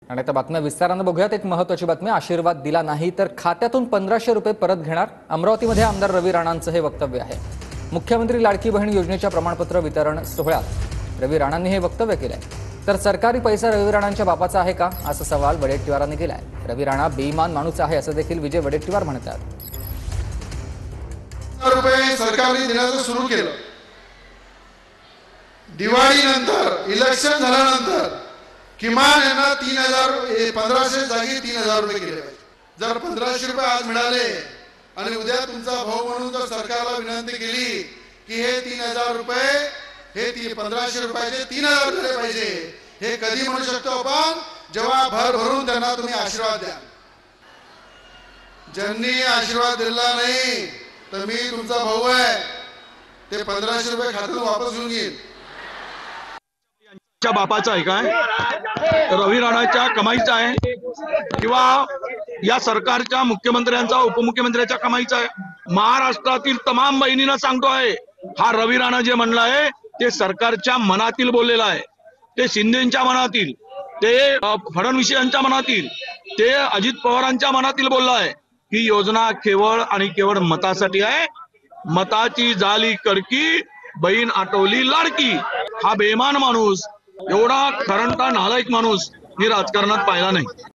आणि आता बातम्या विस्ताराने बघूयात। एक महत्त्वाची बातमी, आशीर्वाद दिला नाही तर खात्यातून 1500 रुपये परत घेणार। अमरावतीमध्ये आमदार रवी राणांचं हे वक्तव्य आहे। मुख्यमंत्री लाडकी बहीण योजनेच्या प्रमाणपत्र वितरण सोहळ्यात रवी राणांनी हे वक्तव्य केलंय। तर सरकारी पैसा रवी राणांच्या बापाचा आहे का, असा सवाल वडेट्टीवारांनी केलाय। रवी राणा बेईमान माणूस आहे असं देखील विजय वडेट्टीवार म्हणतात। रुपये सरकारने देण्याचं सुरू केलं। दिवाळीनंतर इलेक्शन झाल्यानंतर किमान यांना 1500 जागी 3000 रुपये केले पाहिजे। जर 1500 रुपये आज मिळाले आणि उद्या तुमचा भाऊ म्हणून जर सरकारला विनंती केली की हे 3000 रुपये हे 1500 रुपयाचे 3000 झाले पाहिजे, हे कधी म्हणू शकतो आपण, जेव्हा भरून त्यांना तुम्ही आशीर्वाद द्या। ज्यांनी आशीर्वाद दिला नाही तर मी तुमचा भाऊ आहे, ते 1500 रुपये खात्यातून वापस घेऊन येईल। बापाचा आहे काय, रवी राणाच्या कमाईचा आहे किंवा या सरकारच्या मुख्यमंत्र्यांचा उपमुख्यमंत्र्यांच्या कमाईचा आहे? महाराष्ट्रातील तमाम बहिणींना सांगतो आहे, हा रवी राणा जे म्हणलं आहे ते सरकारच्या मनातील बोललेला आहे। ते शिंदेच्या मनातील, ते फडणवीस यांच्या मनातील, ते अजित पवारांच्या मनातील बोलला आहे। ही योजना केवळ आणि केवळ मतासाठी आहे। मताची झाली कडकी, बहीण आटवली लाडकी। हा बेईमान माणूस, एवढा खरंटा नालायक माणूस मी राजकारणात पाहिला नाही।